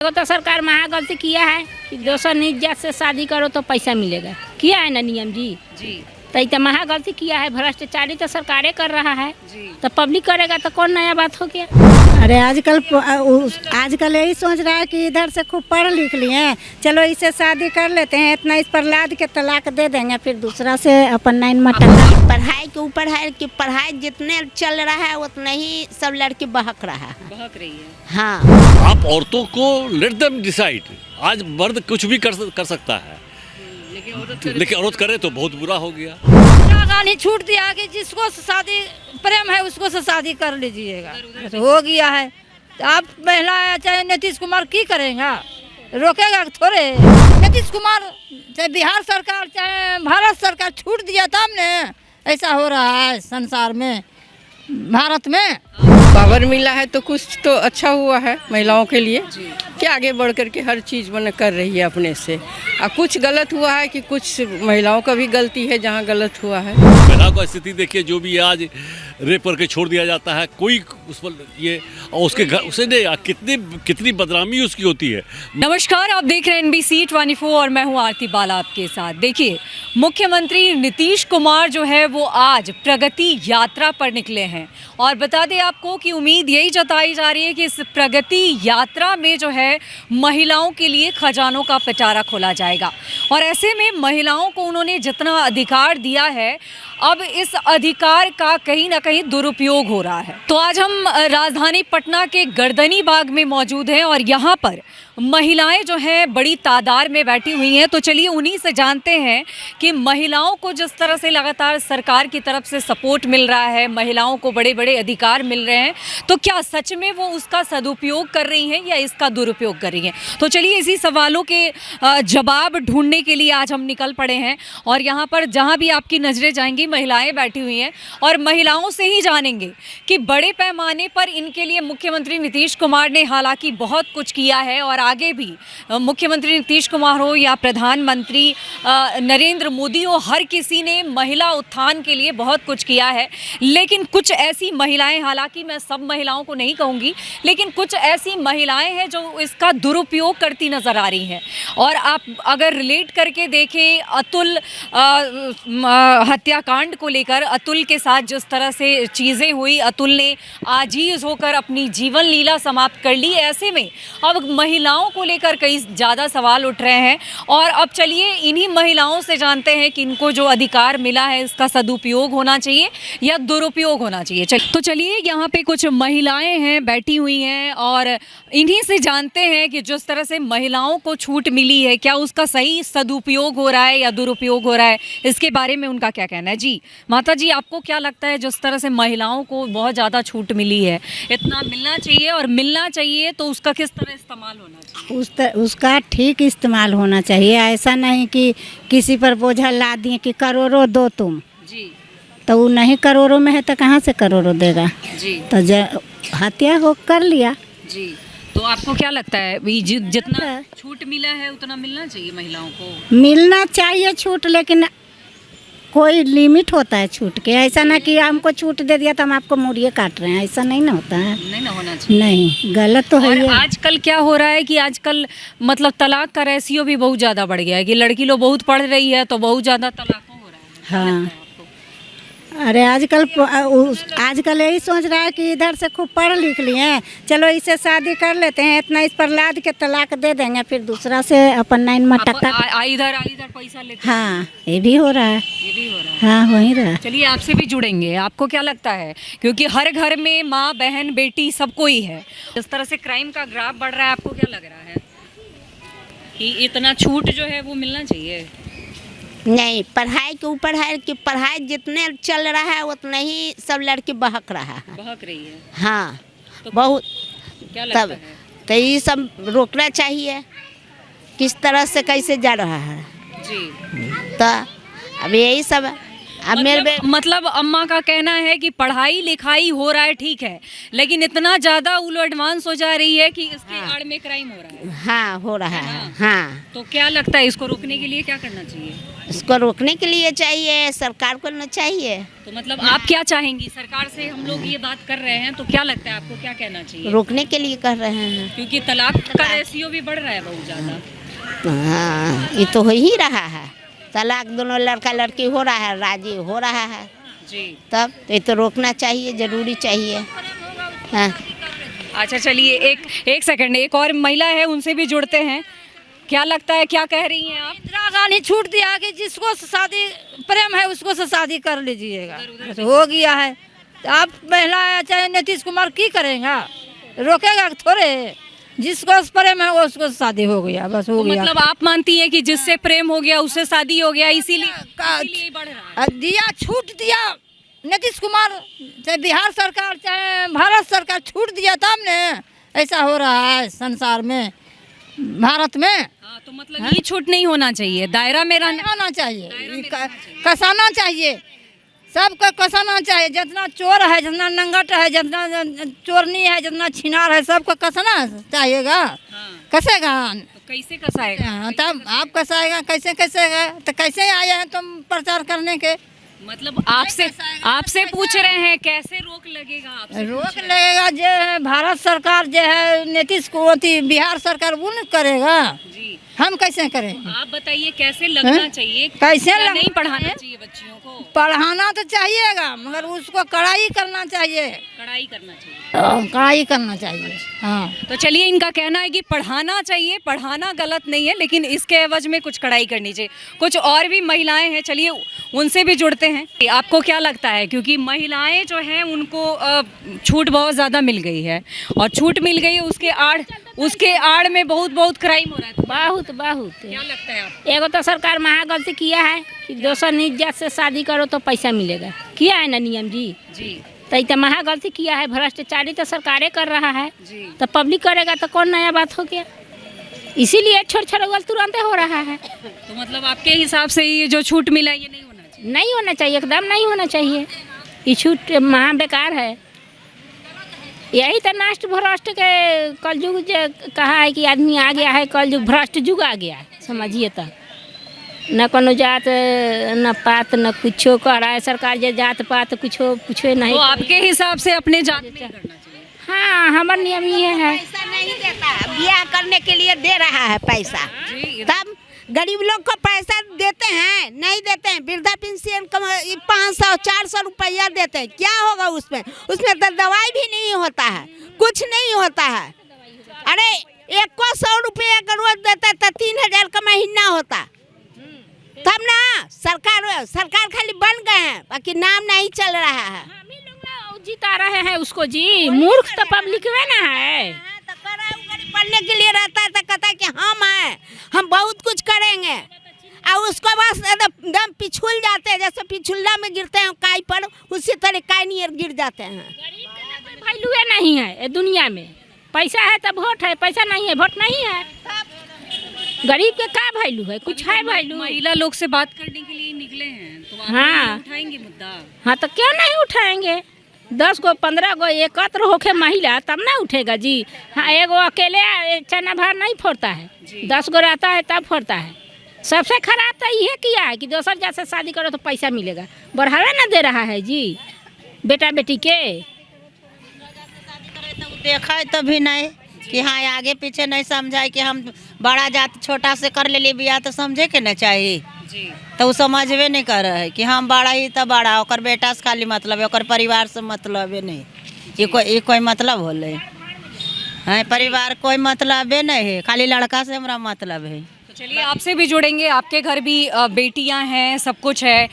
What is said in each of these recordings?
वो तो सरकार महा गलती किया है कि दोसर निज जात से शादी करो तो पैसा मिलेगा। किया है ना नियम जी। तो महा गलती किया है, भ्रष्टाचारी तो सरकारें कर रहा है तो पब्लिक करेगा तो कौन नया बात हो गया। अरे आजकल यही सोच रहा है कि इधर से खूब पढ़ लिख लिए, चलो इससे शादी कर लेते हैं, इतना इस पर लाद के तलाक दे देंगे, फिर दूसरा से अपन नाइन मटका। पढ़ाई के ऊपर है कि पढ़ाई जितने चल रहा है उतने ही सब लड़की बहक रही है। हाँ, आप औरतों को लेट देम डिसाइड। आज मर्द कुछ भी कर सकता है, लेकिन औरत करे तो बहुत बुरा हो गया। गानी छूट दिया कि जिसको शादी प्रेम है उसको से शादी कर लीजिएगा, हो गया है। तो आप महिला चाहे नीतीश कुमार की करेगा, रोकेगा थोड़े। नीतीश कुमार चाहे बिहार सरकार चाहे भारत सरकार छूट दिया तब ने ऐसा हो रहा है संसार में, भारत में। पावर मिला है तो कुछ तो अच्छा हुआ है महिलाओं के लिए कि आगे बढ़ कर के हर चीज़ मन कर रही है अपने से। और कुछ गलत हुआ है कि कुछ महिलाओं का भी गलती है जहाँ गलत हुआ है। महिलाओं का स्थिति देखिए, जो भी आज रेप करके छोड़ दिया जाता है, कोई उस पर ये और उसके घर उसे कितनी बदनामी उसकी होती है। नमस्कार, आप देख रहे हैं NBC 24 और मैं हूं आरती बाला आपके साथ। देखिए, मुख्यमंत्री नीतीश कुमार जो है वो आज प्रगति यात्रा पर निकले हैं और बता दें आपको कि उम्मीद यही जताई जा रही है कि इस प्रगति यात्रा में जो है महिलाओं के लिए खजानों का पिटारा खोला जाएगा। और ऐसे में महिलाओं को उन्होंने जितना अधिकार दिया है, अब इस अधिकार का कहीं ना कहीं दुरुपयोग हो रहा है। तो आज हम राजधानी पटना के गर्दनी बाग में मौजूद हैं और यहाँ पर महिलाएं जो हैं बड़ी तादाद में बैठी हुई हैं। तो चलिए उन्हीं से जानते हैं कि महिलाओं को जिस तरह से लगातार सरकार की तरफ से सपोर्ट मिल रहा है, महिलाओं को बड़े बड़े अधिकार मिल रहे हैं, तो क्या सच में वो उसका सदुपयोग कर रही हैं या इसका दुरुपयोग कर रही हैं। तो चलिए इसी सवालों के जवाब ढूंढने के लिए आज हम निकल पड़े हैं और यहाँ पर जहाँ भी आपकी नज़रें जाएंगी महिलाएं बैठी हुई हैं और महिलाओं से ही जानेंगे कि बड़े पैमाने पर इनके लिए मुख्यमंत्री नीतीश कुमार ने हालांकि बहुत कुछ किया है और आगे भी मुख्यमंत्री नीतीश कुमार हो या प्रधानमंत्री नरेंद्र मोदी हो, हर किसी ने महिला उत्थान के लिए बहुत कुछ किया है। लेकिन कुछ ऐसी महिलाएं, हालांकि मैं सब महिलाओं को नहीं कहूँगी, लेकिन कुछ ऐसी महिलाएं हैं जो इसका दुरुपयोग करती नज़र आ रही हैं। और आप अगर रिलेट करके देखें अतुल हत्याकांड को लेकर, अतुल के साथ जिस तरह से चीज़ें हुई, अतुल ने आजीज होकर अपनी जीवन लीला समाप्त कर ली। ऐसे में अब महिलाओं को लेकर कई ज़्यादा सवाल उठ रहे हैं और अब चलिए इन्हीं महिलाओं से जानते हैं कि इनको जो अधिकार मिला है इसका सदुपयोग होना चाहिए या दुरुपयोग होना चाहिए। तो चलिए यहाँ पे कुछ महिलाएं हैं बैठी हुई हैं और इन्हीं से जानते हैं कि जिस तरह से महिलाओं को छूट मिली है, क्या उसका सही सदुपयोग हो रहा है या दुरुपयोग हो रहा है, इसके बारे में उनका क्या कहना है। जी माता जी, आपको क्या लगता है जिस तरह से महिलाओं को बहुत ज़्यादा छूट मिली है, इतना मिलना चाहिए और मिलना चाहिए तो उसका किस तरह इस्तेमाल होना चाहिए। उसका ठीक इस्तेमाल होना चाहिए। ऐसा नहीं कि किसी पर बोझा ला दिए कि करोड़ों दो तुम जी, तो वो नहीं करोड़ों में है तो कहाँ से करोड़ों देगा जी। तो हत्या हो कर लिया जी, तो आपको क्या लगता है जितना छूट मिला है उतना मिलना चाहिए महिलाओं को। मिलना चाहिए छूट, लेकिन कोई लिमिट होता है छूट के। ऐसा ना कि हमको छूट दे दिया तो हम आपको मुड़िए काट रहे हैं, ऐसा नहीं ना होता है। नहीं ना होना चाहिए। नहीं, गलत तो है। आजकल क्या हो रहा है कि आजकल मतलब तलाक का रेशियो भी बहुत ज़्यादा बढ़ गया है कि लड़की लोग बहुत पढ़ रही है तो बहुत ज़्यादा तलाकों हो रहा है। हाँ, अरे आजकल यही सोच रहा है कि इधर से खूब पढ़ लिख लिए, चलो इससे शादी कर लेते हैं, इतना इस पर लाद के तलाक दे देंगे, फिर दूसरा से अपन नाइन मटका इधर पैसा लेते। हाँ, ये भी हो रहा है, ये भी हो रहा है। हाँ, हो ही रहा है। चलिए आपसे भी जुड़ेंगे, आपको क्या लगता है, क्योंकि हर घर में माँ बहन बेटी सबको ही है, इस तरह से क्राइम का ग्राफ बढ़ रहा है, आपको क्या लग रहा है कि इतना छूट जो है वो मिलना चाहिए। नहीं, पढ़ाई के ऊपर है कि पढ़ाई जितने चल रहा है उतने ही सब लड़की बहक रही है। हाँ, तो बहुत क्या लगता तब है? तो ये सब रोकना चाहिए। किस तरह से कैसे जा रहा है जी, तो अब यही सब है। अब मतलब अम्मा का कहना है कि पढ़ाई लिखाई हो रहा है ठीक है, लेकिन इतना ज़्यादा उलो एडवांस हो जा रही है कि इसके आड़ में क्राइम हो रहा है। हाँ, हो रहा है। हाँ, तो क्या लगता है इसको रोकने के लिए क्या करना चाहिए। इसको रोकने के लिए चाहिए, सरकार को ना चाहिए। तो मतलब आप क्या चाहेंगी? सरकार से हम लोग ये बात कर रहे हैं तो क्या लगता है आपको, क्या कहना चाहिए? रोकने के लिए कर रहे हैं, क्योंकि तलाक का रेशियो भी बढ़ रहा है बहुत ज़्यादा। हाँ ये तो हो ही रहा है, तलाक दोनों लड़का लड़की हो रहा है, राजी हो रहा है जी। तब ये तो रोकना चाहिए, जरूरी चाहिए। हाँ अच्छा चलिए एक सेकंड, एक और महिला है, उनसे भी जुड़ते हैं। क्या लगता है, क्या कह रही हैं आप? इंदिरा गांधी छूट दिया कि जिसको शादी प्रेम है उसको से शादी कर लीजिएगा, बस हो गया है। तो आप महिला चाहे नीतीश कुमार की करेगा, रोकेगा थोड़े, जिसको प्रेम है उसको शादी हो गया, बस हो तो गया। मतलब आप मानती हैं कि जिससे प्रेम हो गया उससे शादी हो गया, इसीलिए बढ़ रहा है। दिया, छूट दिया नीतीश कुमार, चाहे बिहार सरकार चाहे भारत सरकार छूट दिया तब ने ऐसा हो रहा है संसार में, भारत में। हाँ, तो मतलब ये छूट नहीं होना चाहिए, दायरा में रहना होना चाहिए, कसाना चाहिए, सबको कसाना चाहिए। जितना चोर है, जितना नंगट है, जितना चोरनी है, जितना छिनार है, सबको कसना चाहिएगा। कसेगा तो कैसे कसाएगा? तब आप कसाएगा, कैसे कसेगा? तो कैसे आए हैं तुम प्रचार करने के? मतलब आपसे पूछ रहे हैं कैसे रोक लगेगा? आपसे रोक लगेगा जो है भारत सरकार जो है नीतीश को बिहार सरकार वो नहीं करेगा, जी। हम कैसे करें? आप बताइए कैसे लगना चाहिए, कैसे क्या नहीं पढ़ाना चाहिए बच्चियों को? पढ़ाना तो चाहिएगा मगर उसको कड़ाई करना चाहिए, कड़ाई करना चाहिए, कड़ाई करना चाहिए। हाँ तो चलिए, इनका कहना है कि पढ़ाना चाहिए, पढ़ाना गलत नहीं है, लेकिन इसके एवज में कुछ कड़ाई करनी चाहिए। कुछ और भी महिलाएं हैं, चलिए उनसे भी जुड़ते हैं। आपको क्या लगता है, क्योंकि महिलाएं जो हैं उनको छूट बहुत ज़्यादा मिल गई है, और छूट मिल गई है उसके आड़ में बहुत क्राइम हो रहा है, तो बहुत क्या लगता है आपको? एगो तो सरकार महा गलती किया है कि दोसर निज जात से शादी करो तो पैसा मिलेगा, किया है ना नियम जी। तो ये तो महा गलती किया है, भ्रष्टाचारी तो सरकारें कर रहा है, तो पब्लिक करेगा तो कौन नया बात हो गया, इसीलिए छोड़ गल तुरंत हो रहा है। तो मतलब आपके हिसाब से ये जो छूट मिला ये नहीं होना चाहिए? नहीं होना चाहिए, एकदम नहीं होना चाहिए, ये छूट महा बेकार है। यही तो नष्ट भ्रष्ट के कलयुग जो कहा है कि आदमी आ गया है, कलयुग भ्रष्ट युग आ गया है, समझिए। तो न कोनो जात न पात न कुछो कह रहा है सरकार, जो जात पात कुछो पूछे नहीं। तो आपके हिसाब से अपने जात में करना चाहिए? हाँ, हमारा नियम ये है। पैसा नहीं देता, ब्याह करने के लिए दे रहा है पैसा, तब गरीब लोग को पैसा देते हैं, नहीं देते हैं। वृद्धा पेंशन 500-400 रुपया देते हैं, क्या होगा उसमें? उसमें तो दवाई भी नहीं होता है, कुछ नहीं होता है। अरे 100 रुपया का रोज देता तो 3000 का महीना होता, तब ना सरकार खाली बन गए हैं, बाकी नाम नहीं चल रहा है। जिता रहे हैं उसको जी, मूर्ख तो पब्लिक में ना है। पढ़ने के लिए रहता है तो कहता है कि हम बहुत कुछ करेंगे, और उसको बस एकदम पिछुल जाते हैं, जैसे पिछुल्ला में गिरते हैं काई पर, उसी तरह काई नहीं गिर जाते हैं। वैल्यू नहीं है दुनिया में, पैसा है तो वोट है, पैसा नहीं है वोट नहीं है। गरीब के क्या वैल्यू है? कुछ है वैल्यू? महिला लोग से बात करने के लिए निकले हैं, तो आप हाँ उठाएंगे मुद्दा? हाँ, तो क्यों नहीं उठाएंगे? 10 गो 15 गो एकत्र होके महिला तब ना उठेगा जी। हाँ, एगो अकेले चना भर नहीं फोड़ता है, 10 गो रहता है तब फोड़ता है। सबसे खराब तो ये किया है कि दोसर जैसे शादी करो तो पैसा मिलेगा, बढ़ावा ना दे रहा है जी बेटा बेटी के। देखा है तभी नहीं कि हाँ आगे पीछे नहीं समझाए कि हम बड़ा जात छोटा से कर ले बिया, तो समझे के ना चाहिए जी। तो वो समझवे नहीं कर रहे है कि हम बड़ा ही तो बड़ा, और बेटा से खाली मतलब है, और परिवार से मतलब नहीं। ये कोई मतलब होले है? परिवार कोई मतलब नहीं है, खाली लड़का से हमारा मतलब है। तो चलिए आपसे भी जुड़ेंगे, आपके घर भी बेटियां हैं, सब कुछ है।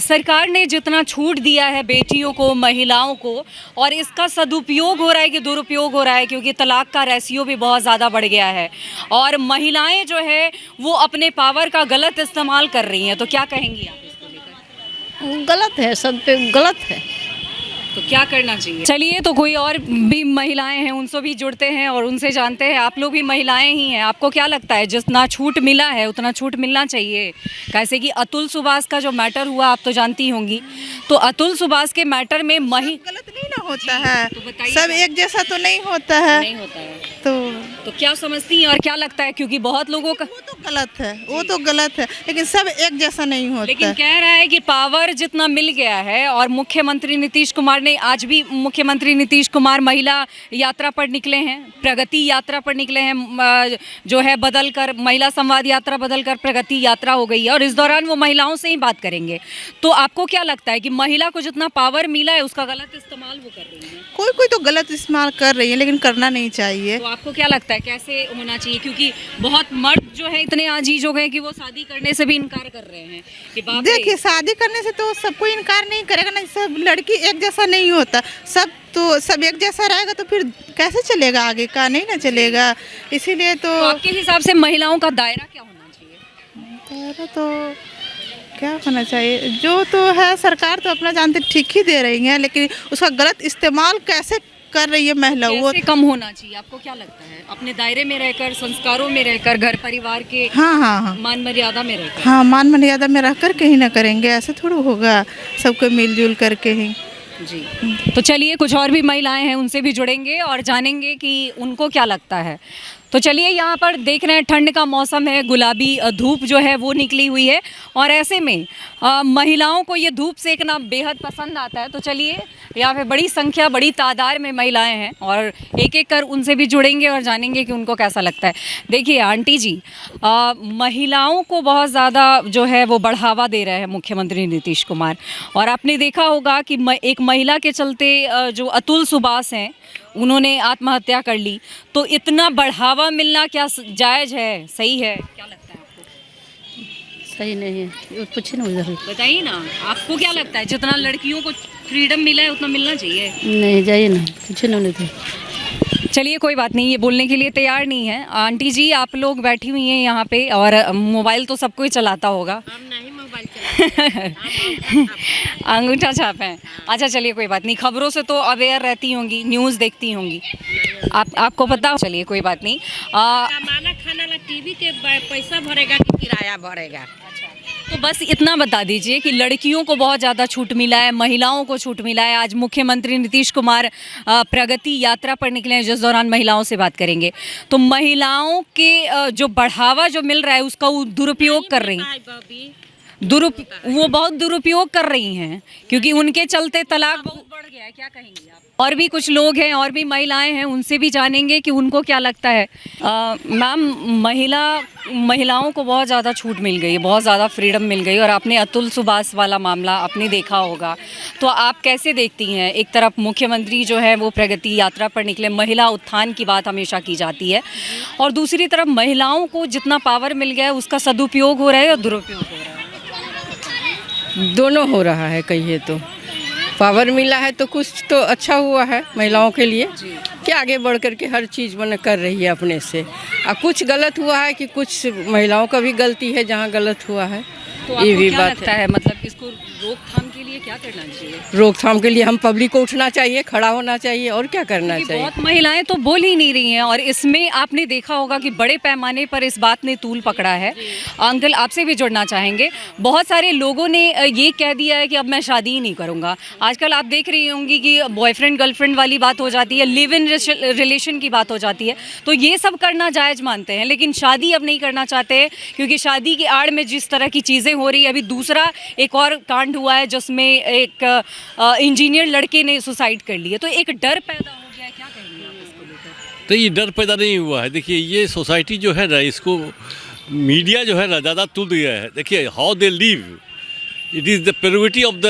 सरकार ने जितना छूट दिया है बेटियों को, महिलाओं को, और इसका सदुपयोग हो रहा है कि दुरुपयोग हो रहा है, क्योंकि तलाक का रेशियो भी बहुत ज़्यादा बढ़ गया है, और महिलाएं जो है वो अपने पावर का गलत इस्तेमाल कर रही हैं। तो क्या कहेंगी आप इसको लेकर? गलत है, सब पे गलत है। तो क्या करना चाहिए? चलिए, तो कोई और भी महिलाएं हैं, उनसे भी जुड़ते हैं और उनसे जानते हैं। आप लोग भी महिलाएं ही हैं, आपको क्या लगता है जितना छूट मिला है उतना छूट मिलना चाहिए? कैसे कि अतुल सुभाष का जो मैटर हुआ आप तो जानती होंगी, तो अतुल सुभाष के मैटर में गलत नहीं ना होता है, सब एक जैसा तो नहीं होता है, नहीं होता है। तो तो क्या समझती हैं और क्या लगता है, क्योंकि बहुत लोगों का वो तो गलत है, वो तो गलत है, लेकिन सब एक जैसा नहीं होता। लेकिन कह रहा है कि पावर जितना मिल गया है, और मुख्यमंत्री नीतीश कुमार ने आज भी मुख्यमंत्री नीतीश कुमार महिला यात्रा पर निकले हैं, प्रगति यात्रा पर निकले हैं, जो है बदल कर महिला संवाद यात्रा बदल कर प्रगति यात्रा हो गई है, और इस दौरान वो महिलाओं से ही बात करेंगे। तो आपको क्या लगता है कि महिला को जितना पावर मिला है उसका गलत इस्तेमाल वो कर रही है? कोई कोई तो गलत इस्तेमाल कर रही है, लेकिन करना नहीं चाहिए। तो आपको क्या लगता है कैसे होना चाहिए, क्योंकि बहुत मर्द जो है इतने आजीज हो गए कि वो शादी करने से भी इनकार कर रहे हैं कि बाप रे। देखिए, शादी करने से तो सबको इनकार नहीं करेगा ना, सब लड़की एक जैसा नहीं होता, सब एक जैसा रहेगा तो फिर कैसे चलेगा, आगे का नहीं ना चलेगा। इसीलिए तो आपके हिसाब से महिलाओं का दायरा क्या होना चाहिए? दायरा तो क्या होना चाहिए, जो तो है सरकार तो अपना जानते ठीक ही दे रही है, लेकिन उसका गलत इस्तेमाल कैसे कर रही है महिला, वो कैसे कम होना चाहिए? आपको क्या लगता है, अपने दायरे में रहकर, संस्कारों में रहकर, घर परिवार के हाँ मान मर्यादा में रहकर? हाँ, मान मर्यादा में रह कर के ही ना करेंगे, ऐसे थोड़ा होगा, सबको मिलजुल करके ही। जी, तो चलिए कुछ और भी महिलाएं हैं, उनसे भी जुड़ेंगे और जानेंगे कि उनको क्या लगता है। तो चलिए, यहाँ पर देख रहे हैं ठंड का मौसम है, गुलाबी धूप जो है वो निकली हुई है, और ऐसे में महिलाओं को ये धूप सेकना बेहद पसंद आता है। तो चलिए, यहाँ पे बड़ी संख्या, बड़ी तादाद में महिलाएं हैं, और एक एक कर उनसे भी जुड़ेंगे और जानेंगे कि उनको कैसा लगता है। देखिए आंटी जी, महिलाओं को बहुत ज़्यादा जो है वो बढ़ावा दे रहे हैं मुख्यमंत्री नीतीश कुमार, और आपने देखा होगा कि एक महिला के चलते जो अतुल सुबास हैं उन्होंने आत्महत्या कर ली। तो इतना बढ़ावा मिलना क्या जायज़ है, सही है, क्या लगता है आपको? सही नहीं है, पूछे ना उधर। बताइए ना, आपको क्या लगता है, जितना लड़कियों को फ्रीडम मिला है उतना मिलना चाहिए? नहीं, जाइए ना, पूछे ना उधर। चलिए कोई बात नहीं, ये बोलने के लिए तैयार नहीं है। आंटी जी, आप लोग बैठी हुई हैं यहाँ पे, और मोबाइल तो सबको ही चलाता होगा। हम नहीं मोबाइल अंगूठा छाप है। अच्छा चलिए कोई बात नहीं, खबरों से तो अवेयर रहती होंगी, न्यूज़ देखती होंगी, आपको पता। चलिए कोई बात नहीं। कमाना खाना ला टीवी के पैसा भरेगा कि किराया भरेगा? तो बस इतना बता दीजिए कि लड़कियों को बहुत ज़्यादा छूट मिला है, महिलाओं को छूट मिला है। आज मुख्यमंत्री नीतीश कुमार प्रगति यात्रा पर निकले हैं, जिस दौरान महिलाओं से बात करेंगे। तो महिलाओं के जो बढ़ावा जो मिल रहा है उसका वो दुरुपयोग कर रही हैं, वो बहुत दुरुपयोग कर रही हैं, क्योंकि उनके चलते तलाक बहुत बढ़ गया है। क्या कहेंगी आप? और भी कुछ लोग हैं, और भी महिलाएं हैं, उनसे भी जानेंगे कि उनको क्या लगता है। मैम, महिलाओं को बहुत ज़्यादा छूट मिल गई, बहुत ज़्यादा फ्रीडम मिल गई, और आपने अतुल सुबास वाला मामला आपने देखा होगा, तो आप कैसे देखती हैं? एक तरफ मुख्यमंत्री जो है वो प्रगति यात्रा पर निकले, महिला उत्थान की बात हमेशा की जाती है, और दूसरी तरफ महिलाओं को जितना पावर मिल गया है उसका सदुपयोग हो रहा है या दुरुपयोग हो रहा है? दोनों हो रहा है, कहिए तो पावर मिला है तो कुछ तो अच्छा हुआ है महिलाओं के लिए कि आगे बढ़ कर के हर चीज़ मन कर रही है अपने से, और कुछ गलत हुआ है कि कुछ महिलाओं का भी गलती है जहाँ गलत हुआ है। तो आपको क्या लगता है, मतलब इसको रोकथाम के लिए क्या करना चाहिए? रोकथाम के लिए हम पब्लिक को उठना चाहिए, खड़ा होना चाहिए, और क्या करना चाहिए। बहुत महिलाएं तो बोल ही नहीं रही हैं, और इसमें आपने देखा होगा कि बड़े पैमाने पर इस बात ने तूल पकड़ा है। अंकल, आपसे भी जुड़ना चाहेंगे। बहुत सारे लोगों ने ये कह दिया है कि अब मैं शादी ही नहीं करूँगा। आजकल आप देख रही होंगी कि बॉयफ्रेंड गर्लफ्रेंड वाली बात हो जाती है, लिव इन रिलेशन की बात हो जाती है। तो ये सब करना जायज़ मानते हैं, लेकिन शादी अब नहीं करना चाहते, क्योंकि शादी की आड़ में जिस तरह की चीज़ें हो रही है। अभी दूसरा एक और कांड हुआ है जिसमें एक इंजीनियर लड़के ने सुसाइड कर लिया, तो एक डर पैदा हो गया है। क्या कहेंगे आप इसको लेकर? तो ये डर पैदा नहीं हुआ है। देखिए, ये सोसाइटी जो है ना, इसको मीडिया जो है ना ज़्यादा तुल दिया है। देखिए, how they live, it is the prerogative of the,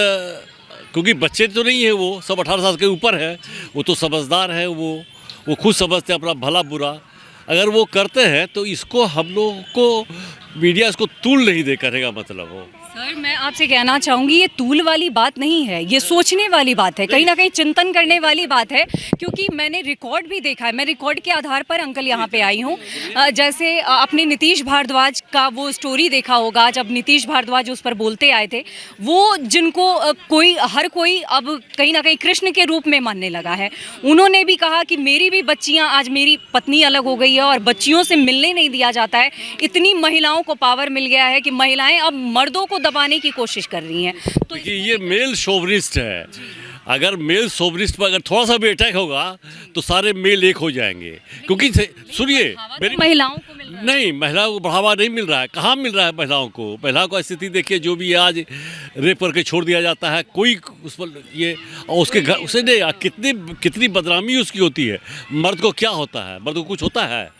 क्योंकि बच्चे तो नहीं है, वो सब 18 साल के ऊपर है, वो तो समझदार है, वो खुद समझते हैं अपना भला बुरा। अगर वो करते हैं तो इसको हम लोग को मीडिया इसको तूल नहीं दे करेगा, मतलब हो। सर, मैं आपसे कहना चाहूँगी, ये तूल वाली बात नहीं है, ये सोचने वाली बात है, कहीं ना कहीं चिंतन करने वाली बात है, क्योंकि मैंने रिकॉर्ड भी देखा है। मैं रिकॉर्ड के आधार पर अंकल यहाँ पे आई हूँ। जैसे अपने नीतीश भारद्वाज का वो स्टोरी देखा होगा, जब नीतीश भारद्वाज उस पर बोलते आए थे, वो जिनको हर कोई अब कहीं ना कहीं कृष्ण के रूप में मानने लगा है। उन्होंने भी कहा कि मेरी भी बच्चियाँ, आज मेरी पत्नी अलग हो गई है और बच्चियों से मिलने नहीं दिया जाता है। इतनी महिलाओं को पावर मिल गया है कि महिलाएं अब मर्दों को दबाने की कोशिश कर रही हैं। तो ये मेल शोवनिस्ट है। अगर मेल सोवरिस्ट पर अगर थोड़ा सा भी अटैक होगा तो सारे मेल एक हो जाएंगे, क्योंकि सुनिए मेरी महिलाओं को मिल रहा है। नहीं, महिलाओं को बढ़ावा नहीं मिल रहा है। कहाँ मिल रहा है महिलाओं को स्थिति देखिए, जो भी आज रेप करके छोड़ दिया जाता है, कोई उस पर ये और उसके घर उसे नहीं, कितनी बदनामी उसकी होती है। मर्द को क्या होता है, मर्द को कुछ होता है?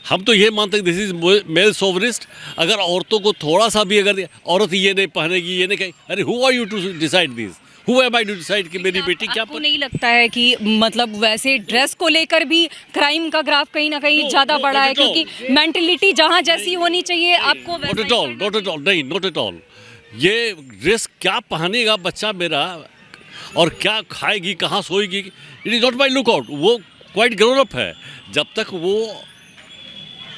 हम तो ये मानते हैं दिस इज मेल सोवरिस्ट। अगर औरतों को थोड़ा सा भी, अगर औरत ये नहीं पहनेगी, ये नहीं कहेगी, अरे who are you to decide this, who am I to decide कि मेरी बेटी क्या आपको नहीं लगता है कि मतलब वैसे ड्रेस को लेकर भी क्राइम का ग्राफ कहीं ना कहीं ज़्यादा बढ़ा है, क्योंकि मेंटलिटी जहाँ जैसी होनी चाहिए आपको not at all, not at all, नहीं, नॉट एट ऑल। ये ड्रेस क्या पहनेगा बच्चा मेरा और क्या खाएगी, कहाँ सोएगी, it is not my look out. वो क्वाइट ग्रोन अप है। जब तक वो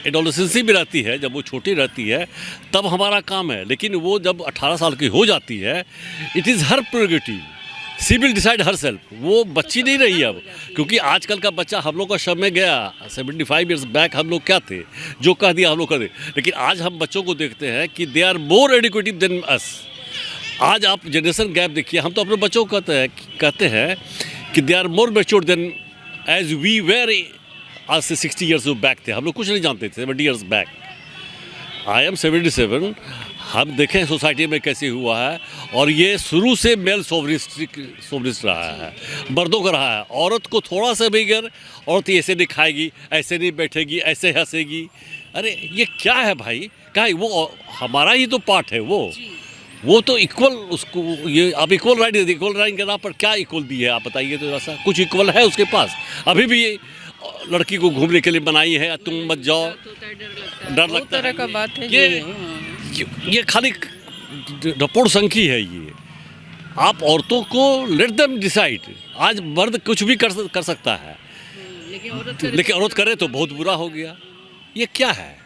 एडोलेसेंसी में रहती है, जब वो छोटी रहती है, तब हमारा काम है। लेकिन वो जब 18 साल की हो जाती है, it is her prerogative, she will decide her self. वो बच्ची नहीं रही अब, क्योंकि आजकल का बच्चा हम लोग का समय गया। 75 ईयर्स बैक हम लोग क्या थे, जो कह दिया हम लोग कर दे। लेकिन आज हम बच्चों को देखते हैं कि they are more educative than us. आज आप जनरेशन गैप देखिए, हम तो अपने बच्चों को कहते हैं कि they are more mature than as we were. आज से 60 ईयर्स बैक थे, हम लोग कुछ नहीं जानते थे 70 ईयर्स बैक। I am 77। हम देखें सोसाइटी में कैसे हुआ है, और ये शुरू से मेल सोवरिस्ट रहा है, मर्दों का रहा है। औरत को थोड़ा सा भी अगर औरत ऐसे नहीं खाएगी, ऐसे नहीं बैठेगी, ऐसे हंसेगी, अरे ये क्या है भाई? क्या है वो? हमारा ही तो पार्ट है वो तो इक्वल, उसको ये आप इक्वल राइट के नाम पर क्या इक्वल दी है आप बताइए तो? ऐसा कुछ इक्वल है उसके पास? अभी भी लड़की को घूमने के लिए बनाई है, तुम मत जाओ, डर लगता है। का बात है ये खाली रपोड़ संख्या है। ये आप औरतों को लेट देम डिसाइड। आज मर्द कुछ भी कर सकता है, लेकिन औरत करे तो बहुत बुरा हो गया। ये क्या है?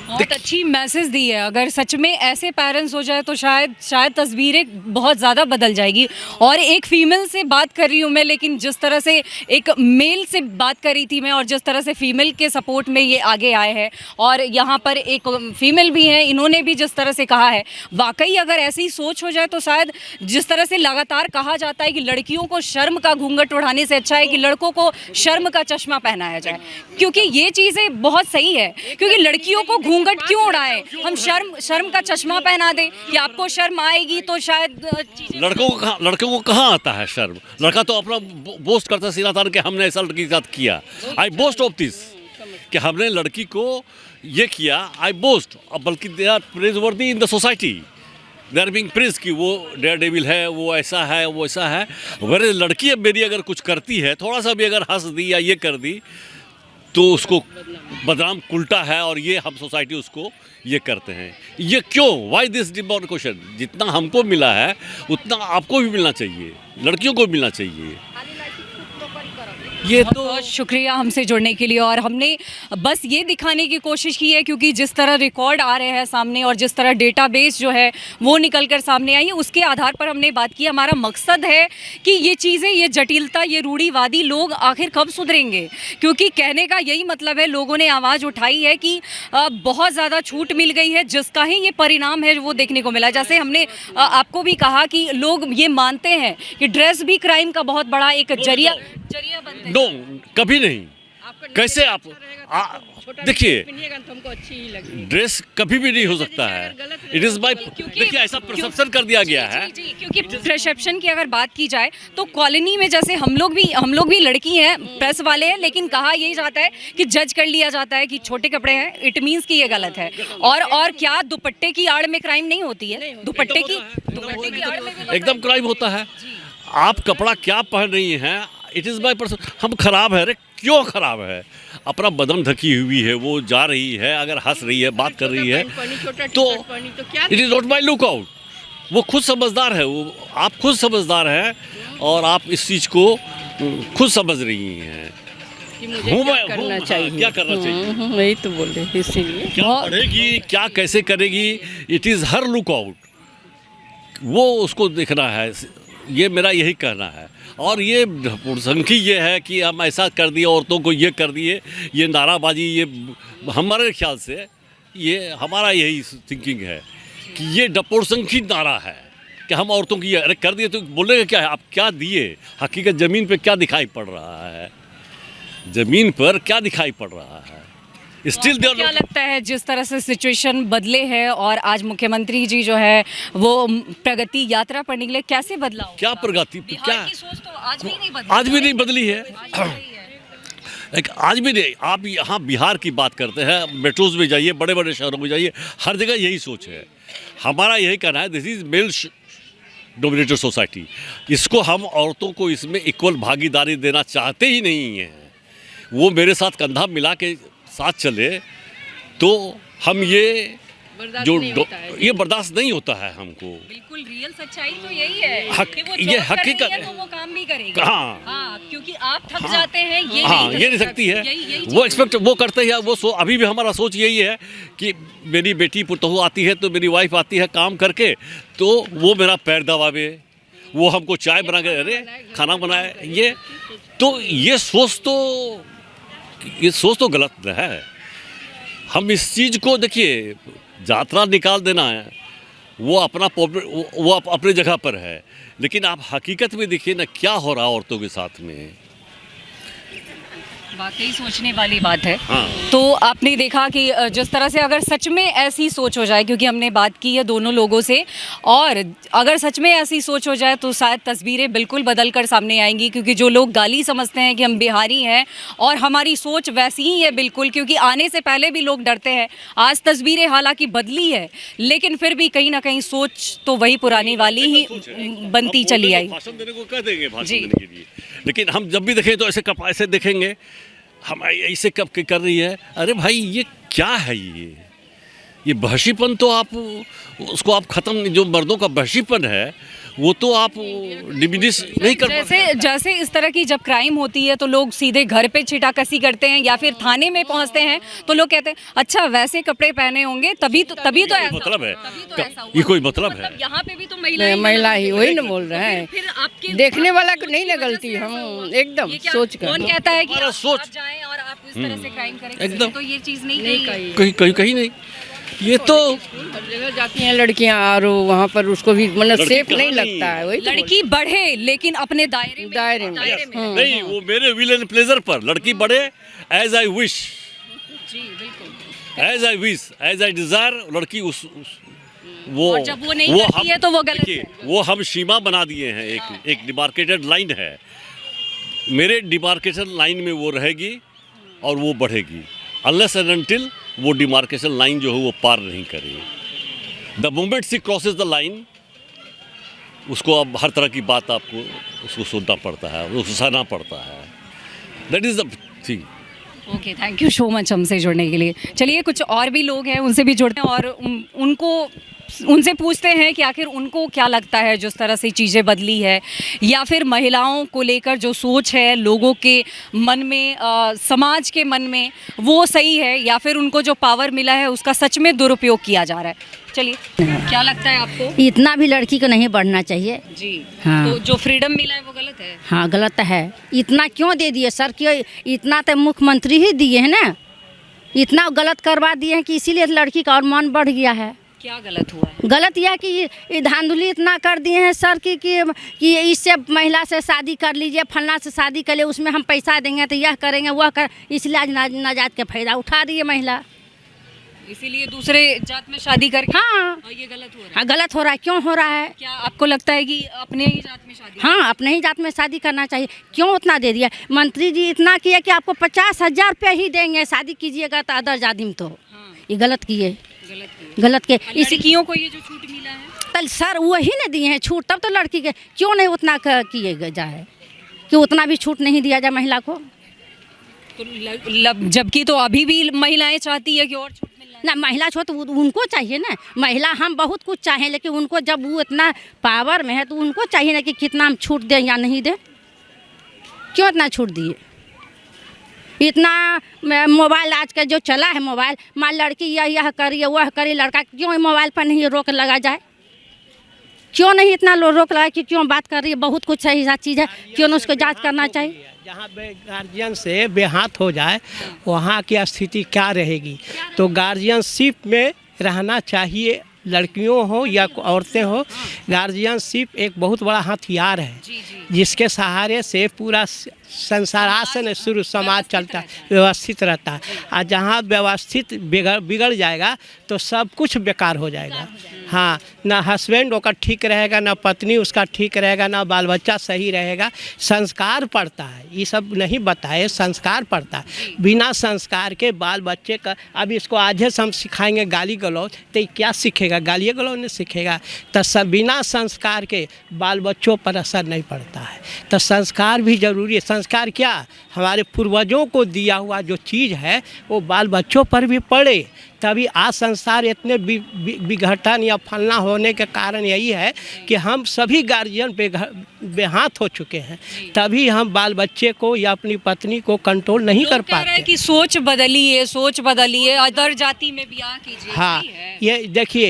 बहुत अच्छी मैसेज दी है। अगर सच में ऐसे पेरेंट्स हो जाए तो शायद तस्वीरें बहुत ज़्यादा बदल जाएगी। और एक फीमेल से बात कर रही हूँ मैं, लेकिन जिस तरह से एक मेल से बात कर रही थी मैं, और जिस तरह से फीमेल के सपोर्ट में ये आगे आए हैं, और यहाँ पर एक फीमेल भी हैं, इन्होंने भी जिस तरह से कहा है, वाकई अगर ऐसी सोच हो जाए तो शायद जिस तरह से लगातार कहा जाता है कि लड़कियों को शर्म का घूंघट उठाने से अच्छा है कि लड़कों को शर्म का चश्मा पहनाया जाए, क्योंकि ये चीज़ें बहुत सही है। क्योंकि लड़कियों को घूंघट क्यों उड़ाएं? हम शर्म का चश्मा पहना दें कि आपको शर्म आएगी तो शायद लड़कों को कहाँ आता है शर्म? लड़का तो अपना बोस्ट करता है सीना तान के, हमने ऐसा लड़की के साथ किया। आई बोस्ट ऑफ दिस कि हमने लड़की को ये किया। आई बोस्ट, बल्कि they are praiseworthy in the society, they are being praise कि वो डेयर डेविल है, वो ऐसा है, वो ऐसा है। वैसे लड़की अब मेरी अगर कुछ करती है, थोड़ा सा भी अगर हंस दी या ये कर दी, तो उसको बदनाम उल्टा है, और ये हम सोसाइटी उसको ये करते हैं। ये क्यों? Why this demand question? जितना हमको मिला है उतना आपको भी मिलना चाहिए, लड़कियों को मिलना चाहिए। ये तो बहुत शुक्रिया हमसे जुड़ने के लिए। और हमने बस ये दिखाने की कोशिश की है, क्योंकि जिस तरह रिकॉर्ड आ रहे हैं सामने और जिस तरह डेटाबेस जो है वो निकल कर सामने आई है, उसके आधार पर हमने बात की। हमारा मकसद है कि ये चीज़ें, ये जटिलता, ये रूढ़िवादी लोग आखिर कब सुधरेंगे? क्योंकि कहने का यही मतलब है, लोगों ने आवाज़ उठाई है कि बहुत ज़्यादा छूट मिल गई है, जिसका ही ये परिणाम है वो देखने को मिला। जैसे हमने आपको भी कहा कि लोग ये मानते हैं कि ड्रेस भी क्राइम का बहुत बड़ा एक जरिया बनता है। नो, कभी नहीं। कैसे आप देखिए, ड्रेस कभी भी नहीं हो सकता है। इट इज बाय, देखिए ऐसा परसेप्शन कर दिया गया है। क्योंकि परसेप्शन की अगर बात की जाए तो कॉलोनी में जैसे हम लोग भी लड़की हैं, प्रेस वाले हैं, लेकिन कहा यही जाता है कि जज कर लिया जाता है कि छोटे कपड़े हैं, इट मीन्स कि ये गलत है। और क्या दुपट्टे की आड़ में क्राइम नहीं होती है? दुपट्टे की आड़ में एकदम क्राइम होता है। आप कपड़ा क्या पहन रही हैं, इट इज़ बाय पर्सन। हम खराब है, अरे क्यों खराब है? अपना बदन ढकी हुई है, वो जा रही है, अगर हंस रही है, बात कर रही है, तो it is not my look out. वो खुद समझदार है, वो आप खुद समझदार हैं, और आप इस चीज़ को खुद समझ रही हैं। क्या करना चाहिए, क्या करना चाहिए, वही तो बोल रहे, इसीलिए क्या पढ़ेगी, क्या कैसे करेगी, it is her look out. वो उसको देखना है, ये मेरा यही कहना है। और ये संख्या ये है कि हम ऐसा कर दिए, औरतों को ये कर दिए, ये नाराबाजी, ये हमारे ख्याल से ये हमारा यही थिंकिंग है कि ये डपोरसंखी नारा है। कि हम औरतों की अरे कर दिए तो बोलेगा क्या है, आप क्या दिए, हकीकत ज़मीन पे क्या दिखाई पड़ रहा है, ज़मीन पर क्या दिखाई पड़ रहा है। स्टिल आपको क्या लगता है जिस तरह से सिचुएशन बदले हैं और आज मुख्यमंत्री जी जो है वो प्रगति यात्रा पर निकले, कैसे बदलाव क्या होगा? प्रगति, बिहार क्या की सोच तो आज भी नहीं बदली, आज भी नहीं बदली है, आज भी नहीं। आप यहाँ बिहार की बात करते हैं, मेट्रोज में जाइए, बड़े बड़े शहरों में जाइए, हर जगह यही सोच है। हमारा यही कहना है, this is male dominated society. इसको हम औरतों को इसमें इक्वल भागीदारी देना चाहते ही नहीं हैं। वो मेरे साथ कंधा मिला के साथ चले तो हम ये ये बर्दाश्त नहीं होता है हमको। बिल्कुल रियल सच्चाई तो यही है कि वो ये जॉब कर रही हकीकत है तो वो काम भी करेगा। हाँ। हाँ, क्योंकि आप थक जाते हैं, ये हाँ, नहीं ये नहीं सकती है। यही वो एक्सपेक्ट वो करते हैं, वो अभी भी हमारा सोच यही है कि मेरी बेटी पुतहू आती है तो मेरी वाइफ आती है काम करके तो वो मेरा पैर दबावे, वो हमको चाय बना के अरे खाना बनाए, ये सोच तो गलत है। हम इस चीज़ को देखिए, यात्रा निकाल देना है वो अपने जगह पर है, लेकिन आप हकीकत में देखिए ना क्या हो रहा है औरतों के साथ में। वाकई सोचने वाली बात है। हाँ। तो आपने देखा कि जिस तरह से अगर सच में ऐसी सोच हो जाए, क्योंकि हमने बात की है दोनों लोगों से, और अगर सच में ऐसी सोच हो जाए तो शायद तस्वीरें बिल्कुल बदल कर सामने आएंगी। क्योंकि जो लोग गाली समझते हैं कि हम बिहारी हैं और हमारी सोच वैसी ही है बिल्कुल, क्योंकि आने से पहले भी लोग डरते हैं। आज तस्वीरें हालांकि बदली है, लेकिन फिर भी कहीं ना कहीं सोच तो वही पुरानी वाली ही बनती चली आई। भाषण देने को कह देंगे, भाषण देने के लिए, लेकिन हम जब भी देखें तो ऐसे देखेंगे, हम ऐसे कब कर रही है। अरे भाई ये क्या है, ये बहशीपन तो आप उसको आप ख़त्म, जो मर्दों का बहशीपन है वो तो आप डिमिनिश नहीं कर पाते। जैसे इस तरह की जब क्राइम होती है तो लोग सीधे घर पे छिटाकसी करते हैं या फिर थाने में पहुंचते हैं तो लोग कहते हैं अच्छा वैसे कपड़े पहने होंगे तभी तो ऐसा मतलब है, ऐसा हुआ। ये कोई मतलब है। यहाँ पे भी तो महिला ही वही ना बोल रहे हैं, फिर आपके देखने वाला को नहीं ना गलती, हम एकदम सोच कर। कौन कहता है कि हमारा आप सोच जाएं और आप इस तरह से क्राइम करें, एकदम। तो ये चीज़ नहीं कही। कहीं नहीं, ये तो हर जगह जाती हैं लड़कियां और वहाँ पर उसको भी मतलब सेफ नहीं लगता है। वही तो लड़की बढ़े लेकिन अपने दायरे में नहीं, वो मेरे विल एंड प्लेजर पर लड़की बढ़े, as I wish, as I desire, लड़की उस वो और जब वो नहीं करती है तो वो गलत है। वो हम सीमा बना दिए हैं, एक डिमार्केटेड लाइन है, मेरे डिमार्केशन लाइन में वो रहेगी और वो बढ़ेगी, अनलेस एंड अनटिल वो डिमार्केशन लाइन जो है वो पार नहीं करेगी। The moment she crosses the line, उसको अब हर तरह की बात आपको उसको सुनना पड़ता है, उसको सहना पड़ता है। That is the thing. Okay, thank you so much हमसे जुड़ने के लिए। चलिए कुछ और भी लोग हैं, उनसे भी जुड़ते हैं और उनसे पूछते हैं कि आखिर उनको क्या लगता है जिस तरह से चीज़ें बदली है, या फिर महिलाओं को लेकर जो सोच है लोगों के मन में, समाज के मन में, वो सही है या फिर उनको जो पावर मिला है उसका सच में दुरुपयोग किया जा रहा है। चलिए, क्या लगता है आपको? इतना भी लड़की को नहीं बढ़ना चाहिए जी हाँ। तो जो फ्रीडम मिला है वो गलत है? हाँ गलत है। इतना क्यों दे दिए सर, क्यों इतना तो मुख्यमंत्री ही दिए हैं ना, इतना गलत करवा दिए हैं कि इसीलिए लड़की का और मन बढ़ गया है। क्या गलत हुआ है? गलत यह कि ये धांधली इतना कर दिए हैं सर कि इससे महिला से शादी कर लीजिए, फलना से शादी कर लिए, उसमें हम पैसा देंगे तो यह करेंगे वह कर, इसलिए आज नाजात के फायदा उठा रही है महिला, इसीलिए दूसरे जात में शादी करके। हाँ और ये गलत हो रहा है। हाँ गलत हो रहा है। क्यों हो रहा है? क्या आपको लगता है कि अपने ही जात में शादी? हाँ अपने ही जात में शादी करना चाहिए। क्यों उतना दे दिया? मंत्री जी इतना किया कि आपको 50,000 रुपये ही देंगे, शादी कीजिएगा तो अदर जाति में, तो हाँ। ये गलत किए, गलत के। लड़कियों को ये जो छूट मिला है तल सर वही न दिए हैं छूट, तब तो लड़की के क्यों नहीं उतना किए जाए कि उतना भी छूट नहीं दिया जाए महिला को। तो जबकि तो अभी भी महिलाएं चाहती है कि और छूट मिलना ना, महिला छूट उनको चाहिए ना, महिला हम बहुत कुछ चाहें लेकिन उनको जब वो इतना पावर में है तो उनको चाहिए ना कि कितना हम छूट दें या नहीं दें। क्यों इतना छूट दिए? इतना मोबाइल आज का जो चला है मोबाइल, मान लड़की यह करिए वह करिए, लड़का क्यों मोबाइल पर नहीं रोक लगा जाए? क्यों नहीं इतना रोक लगा कि क्यों बात कर रही है, बहुत कुछ सही चीज़ है, क्यों उसको जांच करना चाहिए। जहाँ गार्जियन से बेहाथ हो जाए वहाँ की स्थिति क्या रहेगी? तो गार्जियनशिप में रहना चाहिए लड़कियों हो या औरतें हो, गार्जियनशिप एक बहुत बड़ा हथियार है जिसके सहारे से पूरा संसारासन शुरू समाज चलता है, व्यवस्थित रहता है। और जहाँ व्यवस्थित बिगड़ जाएगा तो सब कुछ बेकार हो जाएगा। हाँ, ना हस्बैंड होकर ठीक रहेगा, ना पत्नी उसका ठीक रहेगा, ना बाल बच्चा सही रहेगा। संस्कार पड़ता है, ये सब नहीं बताए, संस्कार पड़ता है। बिना संस्कार के बाल बच्चे का, अब इसको आज से हम सिखाएंगे गाली गलौज, तो क्या सीखेगा? गाली गलौज नहीं सीखेगा। तो सब बिना संस्कार के बाल बच्चों पर असर नहीं पड़ता है। तो संस्कार भी जरूरी है। संस्कार क्या? हमारे पूर्वजों को दिया हुआ जो चीज़ है वो बाल बच्चों पर भी पड़े, तभी आज संसार इतने विघटन या फलना होने के कारण यही है कि हम सभी गार्जियन बेहाथ हो चुके हैं। तभी हम बाल बच्चे को या अपनी पत्नी को कंट्रोल नहीं कर पाते। कि सोच बदलिए, अदर जाति में ब्याह कीजिए। हाँ, ये देखिए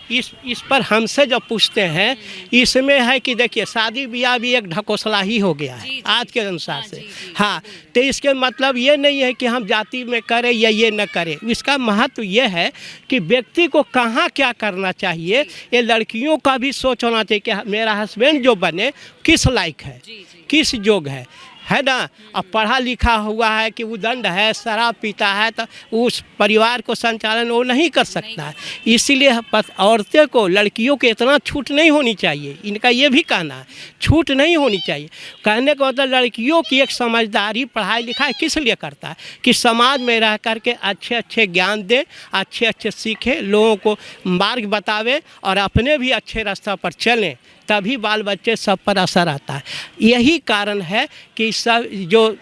इस पर हमसे जब पूछते हैं, इसमें है कि देखिए शादी ब्याह भी एक ढकोसला ही हो गया है आज के अनुसार से। हाँ, तो इसके मतलब ये नहीं है कि हम जाति में करें या ये न करें। इसका महत्व ये है कि व्यक्ति को कहाँ क्या करना चाहिए। ये लड़कियों का भी सोच होना चाहिए कि मेरा हस्बैंड जो बने किस लायक है, किस योग्य है ना। अब पढ़ा लिखा हुआ है कि उदंड है, शराब पीता है, तो उस परिवार को संचालन वो नहीं कर सकता है। इसीलिए औरतें को, लड़कियों को इतना छूट नहीं होनी चाहिए। इनका ये भी कहना है, छूट नहीं होनी चाहिए। कहने का मतलब लड़कियों की एक समझदारी पढ़ाई लिखाई किस लिए करता है कि समाज में रह करके अच्छे अच्छे ज्ञान दे, अच्छे अच्छे सीखे, लोगों को मार्ग बतावे और अपने भी अच्छे रास्ता पर चलें, तभी बाल बच्चे सब पर असर आता है। यही कारण है कि सब जो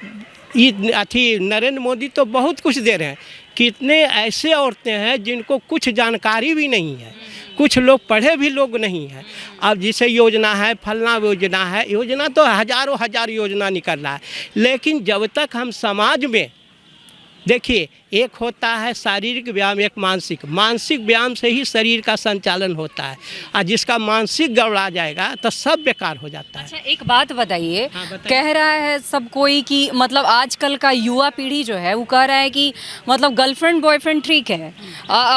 नरेंद्र मोदी तो बहुत कुछ दे रहे हैं। कितने ऐसे औरतें हैं जिनको कुछ जानकारी भी नहीं है, कुछ लोग पढ़े भी लोग नहीं हैं। अब जैसे योजना है, फलना योजना तो हजार योजना निकल रहा है, लेकिन जब तक हम समाज में देखिए, एक होता है शारीरिक व्यायाम, एक मानसिक व्यायाम से ही शरीर का संचालन होता है। और जिसका मानसिक गड़बड़ा जाएगा तो सब बेकार हो जाता है। अच्छा, एक बात बताइए। कह रहा है सब कोई कि मतलब आजकल का युवा पीढ़ी जो है वो कह रहा है कि मतलब गर्लफ्रेंड बॉयफ्रेंड ठीक है,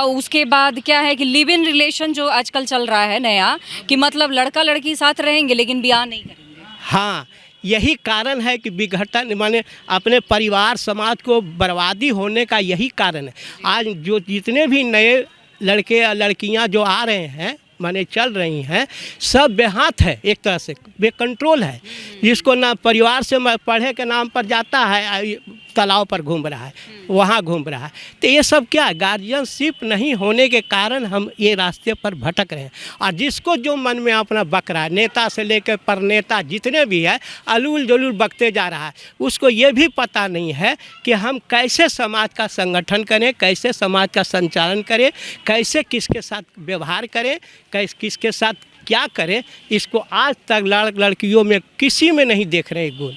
उसके बाद क्या है कि लिव इन रिलेशन जो आजकल चल रहा है नया, कि मतलब लड़का लड़की साथ रहेंगे लेकिन ब्याह नहीं करेंगे। हाँ, यही कारण है कि विघटन माने अपने परिवार समाज को बर्बादी होने का यही कारण है। आज जो जितने भी नए लड़के या लड़कियां जो आ रहे हैं, माने चल रही हैं, सब बेहाथ है, एक तरह से बेकंट्रोल है। जिसको ना परिवार से पढ़े के नाम पर जाता है, तालाब पर घूम रहा है, वहाँ घूम रहा है। तो ये सब क्या, गार्जियनशिप नहीं होने के कारण हम ये रास्ते पर भटक रहे हैं। और जिसको जो मन में अपना बक रहा है, नेता से लेकर पर नेता जितने भी है, अलूल जलूल बकते जा रहा है, उसको ये भी पता नहीं है कि हम कैसे समाज का संगठन करें, कैसे समाज का संचालन करें, कैसे किसके साथ व्यवहार करें, किसके साथ क्या करें। इसको आज तक लड़कियों में किसी में नहीं देख रहे गुण।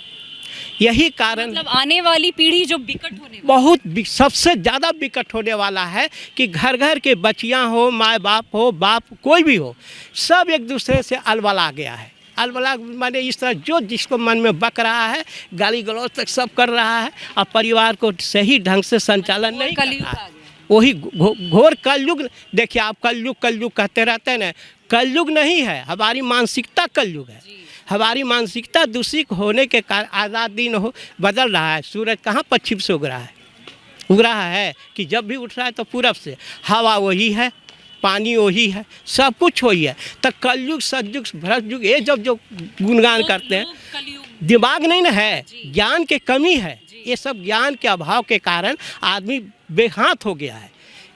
यही कारण मतलब आने वाली पीढ़ी जो विकट होने बहुत सबसे ज़्यादा विकट होने वाला है कि घर घर के बच्चियां हो, माँ बाप हो, बाप कोई भी हो, सब एक दूसरे से अलबला गया है। अलबला माने इस तरह जो जिसको मन में बक रहा है, गाली गलौज तक सब कर रहा है और परिवार को सही ढंग से संचालन नहीं कर रहा है। वही घोर कलयुग। देखिए, आप कलयुग कहते रहते हैं ना, कलयुग नहीं है, हमारी मानसिकता कलयुग है। हमारी मानसिकता दूषित होने के कारण आज़ाद दिन हो बदल रहा है। सूरज कहाँ पश्चिम से उग रहा है कि जब भी उठ रहा है तो पूरब से। हवा वही है, पानी वही है, सब कुछ वही है। तो कलयुग सतयुग भ्रष्ट ये जब जो गुणगान करते हैं, दिमाग नहीं ना है, ज्ञान की कमी है। ये सब ज्ञान के अभाव के कारण आदमी बेहाथ हो गया है।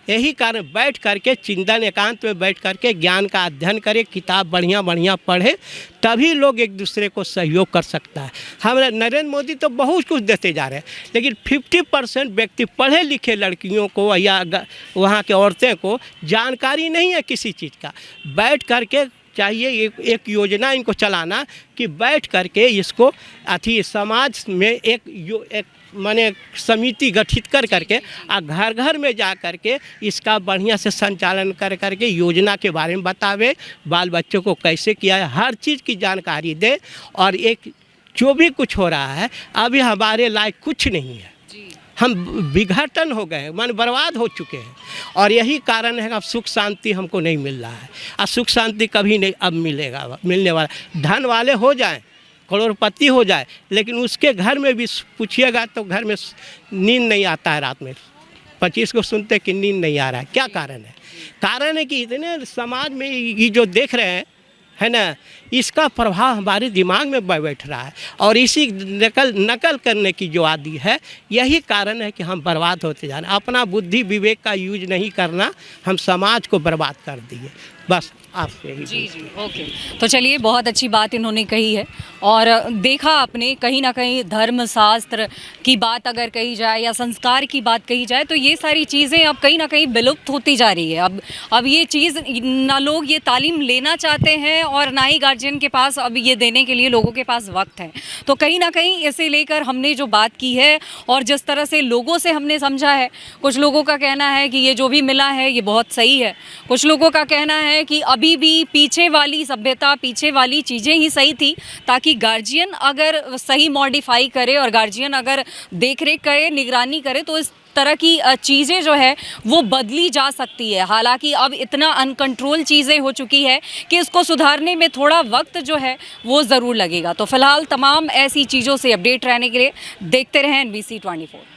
यही कारण बैठ करके चिंतन एकांत में बैठ करके ज्ञान का अध्ययन करे, किताब बढ़िया पढ़े, तभी लोग एक दूसरे को सहयोग कर सकता है। हमारे नरेंद्र मोदी तो बहुत कुछ देते जा रहे हैं, लेकिन 50% व्यक्ति पढ़े लिखे लड़कियों को या वहाँ के औरतें को जानकारी नहीं है किसी चीज़ का। बैठ करके चाहिए एक योजना इनको चलाना कि बैठ करके इसको समाज में एक माने समिति गठित कर करके और घर घर में जा करके इसका बढ़िया से संचालन कर करके योजना के बारे में बतावे, बाल बच्चों को कैसे किया है, हर चीज़ की जानकारी दे। और एक जो भी कुछ हो रहा है अभी हमारे लायक कुछ नहीं है, हम विघटन हो गए हैं, मन बर्बाद हो चुके हैं। और यही कारण है कि अब सुख शांति हमको नहीं मिल रहा है। और सुख शांति कभी नहीं अब मिलने वाला। धन वाले हो जाएं, करोड़पति हो जाए, लेकिन उसके घर में भी पूछिएगा तो घर में नींद नहीं आता है। रात में 25 को सुनते कि नींद नहीं आ रहा है। क्या कारण है? कारण है कि इतने समाज में ये जो देख रहे हैं है ना, इसका प्रभाव हमारे दिमाग में बैठ रहा है। और इसी नकल करने की जो आदि है, यही कारण है कि हम बर्बाद होते जा रहे हैं। अपना बुद्धि विवेक का यूज नहीं करना, हम समाज को बर्बाद कर दिए। बस आपसे यही। जी जी, ओके। तो चलिए, बहुत अच्छी बात इन्होंने कही है। और देखा आपने, कहीं ना कहीं धर्म शास्त्र की बात अगर कही जाए या संस्कार की बात कही जाए, तो ये सारी चीज़ें अब कहीं ना कहीं विलुप्त होती जा रही है। अब ये चीज़ ना लोग ये तालीम लेना चाहते हैं और ना ही गार्जियन के पास अब ये देने के लिए लोगों के पास वक्त है। तो कहीं ना कहीं इसे लेकर हमने जो बात की है और जिस तरह से लोगों से हमने समझा है, कुछ लोगों का कहना है कि ये जो भी मिला है ये बहुत सही है, कुछ लोगों का कहना है कि अभी भी पीछे वाली सभ्यता, पीछे वाली चीज़ें ही सही थी, ताकि गार्जियन अगर सही मॉडिफाई करे और गार्जियन अगर देख रेख करे, निगरानी करे, तो इस तरह की चीज़ें जो है वो बदली जा सकती है। हालांकि अब इतना अनकंट्रोल चीज़ें हो चुकी है कि इसको सुधारने में थोड़ा वक्त जो है वो ज़रूर लगेगा। तो फिलहाल तमाम ऐसी चीज़ों से अपडेट रहने के लिए देखते रहें NBC 24।